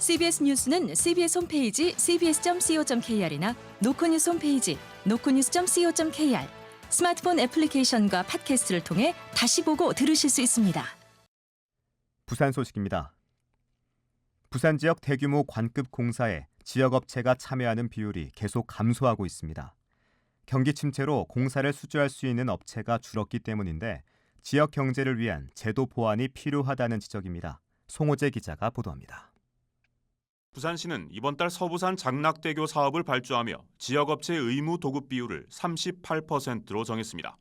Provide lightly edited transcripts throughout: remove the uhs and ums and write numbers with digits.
CBS 뉴스는 CBS 홈페이지 cbs.co.kr이나 노컷뉴스 홈페이지 노컷뉴스.co.kr, 스마트폰 애플리케이션과 팟캐스트를 통해 다시 보고 들으실 수 있습니다. 부산 소식입니다. 부산 지역 대규모 관급 공사에 지역업체가 참여하는 비율이 계속 감소하고 있습니다. 경기 침체로 공사를 수주할 수 있는 업체가 줄었기 때문인데 지역 경제를 위한 제도 보완이 필요하다는 지적입니다. 송호재 기자가 보도합니다. 부산시는 이번 달 서부산 장락대교 사업을 발주하며 지역업체 의무 도급 비율을 38%로 정했습니다.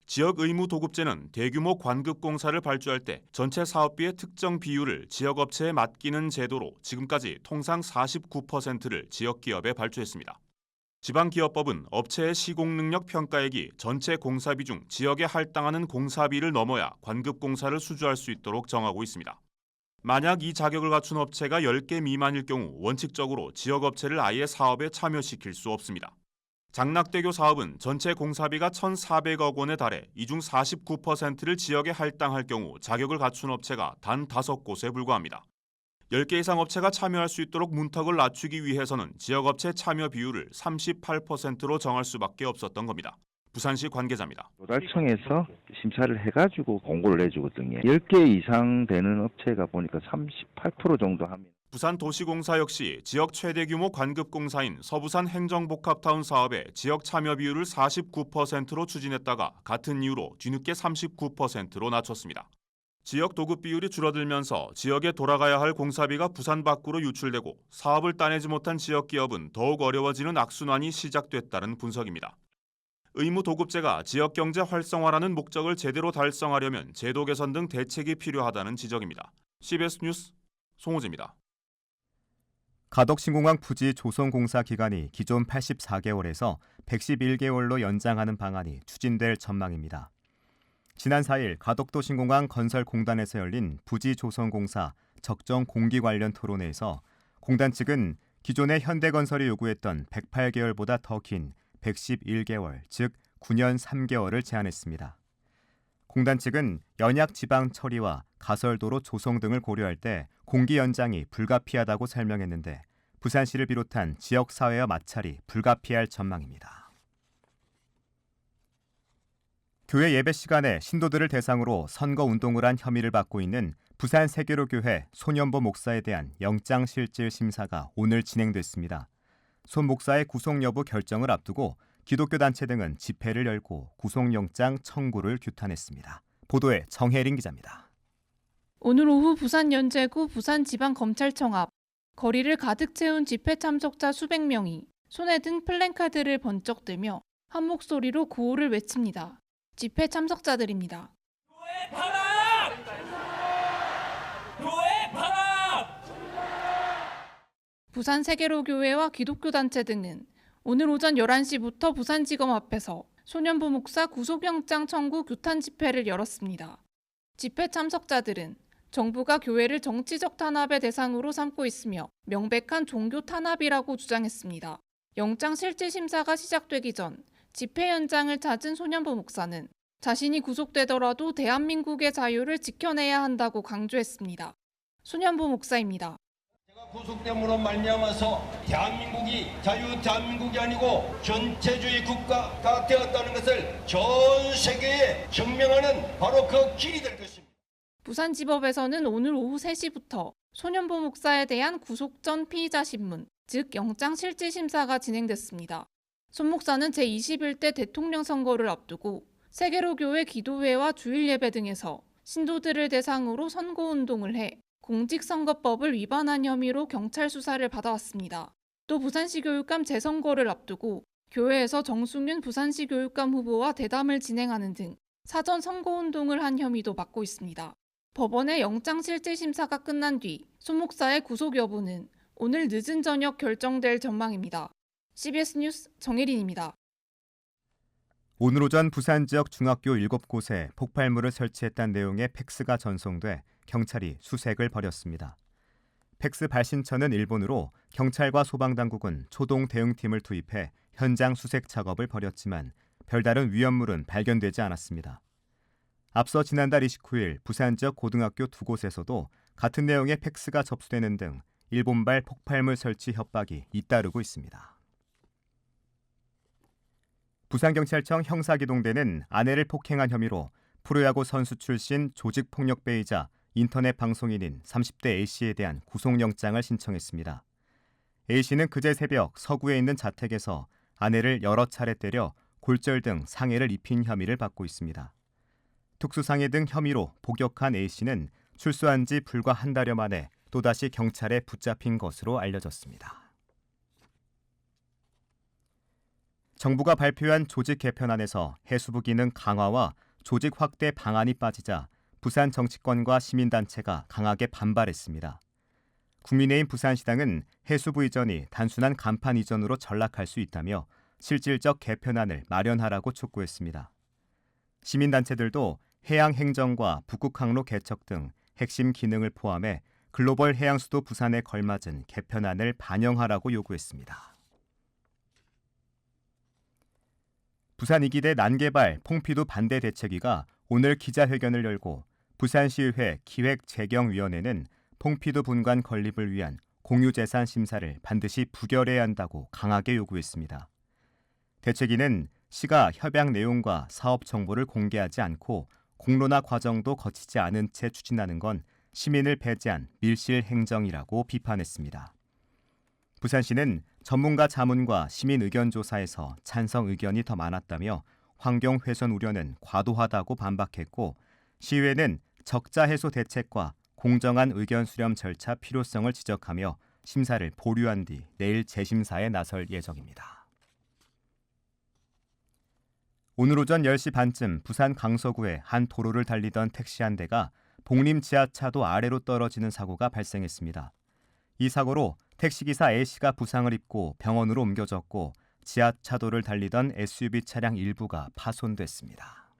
지역 의무 도급제는 대규모 관급 공사를 발주할 때 전체 사업비의 특정 비율을 지역업체에 맡기는 제도로 지금까지 통상 49%를 지역기업에 발주했습니다. 지방기업법은 업체의 시공능력 평가액이 전체 공사비 중 지역에 할당하는 공사비를 넘어야 관급 공사를 수주할 수 있도록 정하고 있습니다. 만약 이 자격을 갖춘 업체가 10개 미만일 경우 원칙적으로 지역업체를 아예 사업에 참여시킬 수 없습니다. 장락대교 사업은 전체 공사비가 1,400억 원에 달해 이 중 49%를 지역에 할당할 경우 자격을 갖춘 업체가 단 5곳에 불과합니다. 10개 이상 업체가 참여할 수 있도록 문턱을 낮추기 위해서는 지역업체 참여 비율을 38%로 정할 수밖에 없었던 겁니다. 부산시 관계자입니다. 조달청에서 심사를 해가지고 공고를 내주거든요. 10개 이상 되는 업체가 보니까 38% 정도 하면. 부산도시공사 역시 지역 최대 규모 관급 공사인 서부산 행정복합타운 사업의 지역 참여 비율을 49%로 추진했다가 같은 이유로 뒤늦게 39%로 낮췄습니다. 지역 도급 비율이 줄어들면서 지역에 돌아가야 할 공사비가 부산 밖으로 유출되고 사업을 따내지 못한 지역 기업은 더욱 어려워지는 악순환이 시작됐다는 분석입니다. 의무 도급제가 지역 경제 활성화라는 목적을 제대로 달성하려면 제도 개선 등 대책이 필요하다는 지적입니다. CBS 뉴스 송호재입니다. 가덕신공항 부지 조성공사 기간이 기존 84개월에서 111개월로 연장하는 방안이 추진될 전망입니다. 지난 4일 가덕도 신공항 건설공단에서 열린 부지 조성공사 적정 공기 관련 토론회에서 공단 측은 기존의 현대건설이 요구했던 108개월보다 더 긴 111개월, 즉 9년 3개월을 제안했습니다. 공단 측은 연약 지방 처리와 가설도로 조성 등을 고려할 때 공기 연장이 불가피하다고 설명했는데 부산시를 비롯한 지역사회와 마찰이 불가피할 전망입니다. 교회 예배 시간에 신도들을 대상으로 선거운동을 한 혐의를 받고 있는 부산 세계로교회 손연보 목사에 대한 영장실질 심사가 오늘 진행됐습니다. 손 목사의 구속 여부 결정을 앞두고 기독교 단체 등은 집회를 열고 구속영장 청구를 규탄했습니다. 보도에 정혜린 기자입니다. 오늘 오후 부산 연제구 부산지방검찰청 앞 거리를 가득 채운 집회 참석자 수백 명이 손에 든 플랜카드를 번쩍 들며 한 목소리로 구호를 외칩니다. 집회 참석자들입니다. 교회 파라! 교회 파라! 부산 세계로교회와 기독교 단체 등은 오늘 오전 11시부터 부산지검 앞에서 손연보 목사 구속영장 청구 규탄 집회를 열었습니다. 집회 참석자들은 정부가 교회를 정치적 탄압의 대상으로 삼고 있으며 명백한 종교 탄압이라고 주장했습니다. 영장 실질 심사가 시작되기 전 집회 현장을 찾은 손연보 목사는 자신이 구속되더라도 대한민국의 자유를 지켜내야 한다고 강조했습니다. 손연보 목사입니다. 제가 구속됨으로 말미암아서 대한민국이 대한민국이 아니고 전체주의 국가가 되었다는 것을 전 세계에 증명하는 바로 그 길이 될 것입니다. 부산지법에서는 오늘 오후 3시부터 손연보 목사에 대한 구속 전 피의자 신문, 즉 영장 실질 심사가 진행됐습니다. 손 목사는 제21대 대통령 선거를 앞두고 세계로교회 기도회와 주일예배 등에서 신도들을 대상으로 선거운동을 해 공직선거법을 위반한 혐의로 경찰 수사를 받아왔습니다. 또 부산시 교육감 재선거를 앞두고 교회에서 정승윤 부산시 교육감 후보와 대담을 진행하는 등 사전 선거운동을 한 혐의도 받고 있습니다. 법원의 영장실질심사가 끝난 뒤 손 목사의 구속 여부는 오늘 늦은 저녁 결정될 전망입니다. CBS 뉴스 정혜린입니다. 오늘 오전 부산 지역 중학교 7곳에 폭발물을 설치했다는 내용의 팩스가 전송돼 경찰이 수색을 벌였습니다. 팩스 발신처는 일본으로 경찰과 소방당국은 초동 대응팀을 투입해 현장 수색 작업을 벌였지만 별다른 위험물은 발견되지 않았습니다. 앞서 지난달 29일 부산 지역 고등학교 2곳에서도 같은 내용의 팩스가 접수되는 등 일본발 폭발물 설치 협박이 잇따르고 있습니다. 부산경찰청 형사기동대는 아내를 폭행한 혐의로 프로야구 선수 출신 조직폭력배이자 인터넷 방송인인 30대 A씨에 대한 구속영장을 신청했습니다. A씨는 그제 새벽 서구에 있는 자택에서 아내를 여러 차례 때려 골절 등 상해를 입힌 혐의를 받고 있습니다. 특수상해 등 혐의로 복역한 A씨는 출소한 지 불과 한 달여 만에 또다시 경찰에 붙잡힌 것으로 알려졌습니다. 정부가 발표한 조직 개편안에서 해수부 기능 강화와 조직 확대 방안이 빠지자 부산 정치권과 시민단체가 강하게 반발했습니다. 국민의힘 부산시당은 해수부 이전이 단순한 간판 이전으로 전락할 수 있다며 실질적 개편안을 마련하라고 촉구했습니다. 시민단체들도 해양행정과 북극항로 개척 등 핵심 기능을 포함해 글로벌 해양 수도 부산에 걸맞은 개편안을 반영하라고 요구했습니다. 부산 이기대 난개발 퐁피두 반대 대책위가 오늘 기자회견을 열고 부산시의회 기획재경위원회는 퐁피두 분관 건립을 위한 공유재산 심사를 반드시 부결해야 한다고 강하게 요구했습니다. 대책위는 시가 협약 내용과 사업 정보를 공개하지 않고 공론화 과정도 거치지 않은 채 추진하는 건 시민을 배제한 밀실 행정이라고 비판했습니다. 부산시는 전문가 자문과 시민 의견 조사에서 찬성 의견이 더 많았다며 환경 훼손 우려는 과도하다고 반박했고 시의회는 적자 해소 대책과 공정한 의견 수렴 절차 필요성을 지적하며 심사를 보류한 뒤 내일 재심사에 나설 예정입니다. 오늘 오전 10시 반쯤 부산 강서구의 한 도로를 달리던 택시 한 대가 복림 지하차도 아래로 떨어지는 사고가 발생했습니다. 이 사고로 택시기사 A씨가 부상을 입고 병원으로 옮겨졌고 지하차도를 달리던 SUV 차량 일부가 파손됐습니다.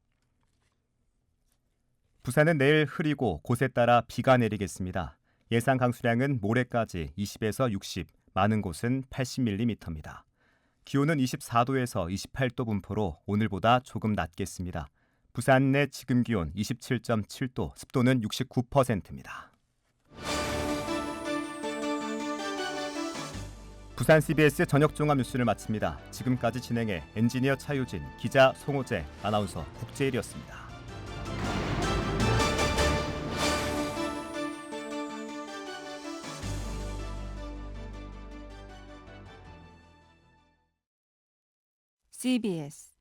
부산은 내일 흐리고 곳에 따라 비가 내리겠습니다. 예상 강수량은 모레까지 20에서 60, 많은 곳은 80mm입니다. 기온은 24도에서 28도 분포로 오늘보다 조금 낮겠습니다. 부산 내 지금 기온 27.7도, 습도는 69%입니다. 부산 CBS 저녁 종합 뉴스를 마칩니다. 지금까지 진행해 엔지니어 차유진, 기자 송호재, 아나운서 국제일이었습니다. CBS